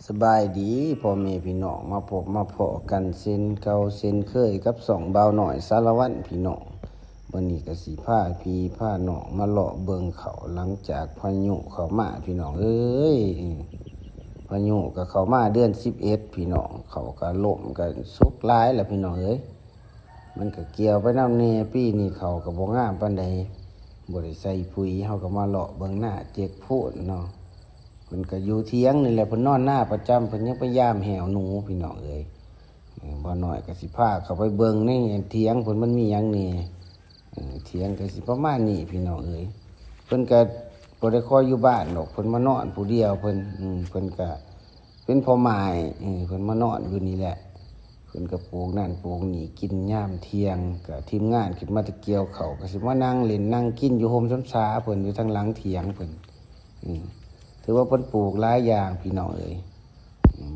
สบายดีพ่อแม่พี่น้องมาพบมาพอกันเส้นเก่าเส้นเคยกับสองเบาหน่อยสารวัตรพี่น้องวันนี้ก็สิพาพี่พาน้องมาเลาะเบิงเขาหลังจากพายุเข้ามาพี่น้องเอ้ยพายุก็เข้ามาเดือน11พี่น้องเขาก็ล่มก็สุกหลายแล้วพี่น้องเอ้ยมันก็เกี่ยวไปนำแน่ปีนี้เขาก็บ่งามปานใดบ่ได้ใส่ปุ๋ยเฮาก็มาเลาะเบิงหน้าเจ็กโพดเนาะเพิ่นก็อยู่เถียงนี่แหละเพิ่นนอนหน้าประจำเพิ่นยังพยายามแหวหนูพี่น้องเอ้ยบ่น้อยก็สิพาเข้าไปเบิ่งในเถียงเพิ่นมันมีหยังแหน่เถียงก็สิประมาณนี้พี่น้องเอ้ยเพิ่นก็บ่ได้คอยอยู่บ้านดอกเพิ่นมานอนผู้เดียวเพิ่นก็เป็นพ่อไม้เพิ่นมานอนอยู่นี่แหละเพิ่นก็ปลูกนั่นปลูกนี่กินยามเที่ยงก็ทีมงานขึ้นมาตะเกียวเขาก็สิมานั่งเล่นนั่งกินอยู่โฮมซ้ำซาเพิ่นอยู่ทางหลังเถียงเพิ่นถือว่าเพิ่นปลูกหลายอย่างพี่น้องเอ้ย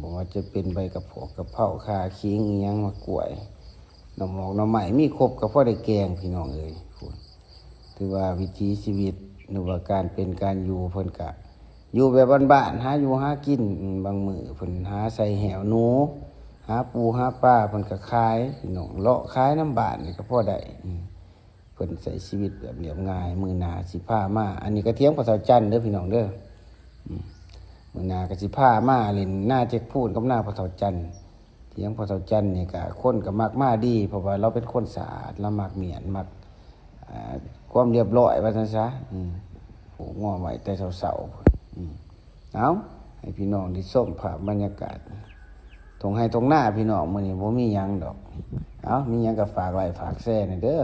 บอกว่าจะเป็นใบกระเพาะกระเพราข่าขิงอิหยังมะกล้วยหน่อหมอกหน่อไม้มีครบก็พอได้แกงพี่น้องเอ้ยถือว่าวิถีชีวิตหรือว่าการเป็นการอยู่เพิ่นก็อยู่แบบบ้านๆหาอยู่หากินบางมื้อเพิ่นหาใส่แหวหนูหาปูหาปลาเพิ่นก็ขายพี่น้องเลาะขายน้ำบ้านนี่ก็พอได้เพิ่นใช้ชีวิตแบบเรียบง่ายมื้อหน้าสิพามาอันนี้ก็เถียงพ่อเฒ่าจันทร์เด้อพี่น้องเด้อมื้อหน้าก็สิพามาเล่นหน้าเจ๊กพูนกับหน้าพ่อเฒ่าจันทร์เถียงพ่อเฒ่าจันทร์นี่ก็คนก็มักมาดีเพราะว่าเราเป็นคนสะอาดเรามักเมียนมักความเรียบร้อยว่าซั่นซะโอ้ง้อไว้แต่เช้าๆเอาให้พี่น้องได้ชมภาพบรรยากาศทงให้ทงหน้าพี่น้องมื้อนี้บ่มีหยังดอกเอามีหยังก็ฝากไว้ฝากแชร์หน่อยเด้อ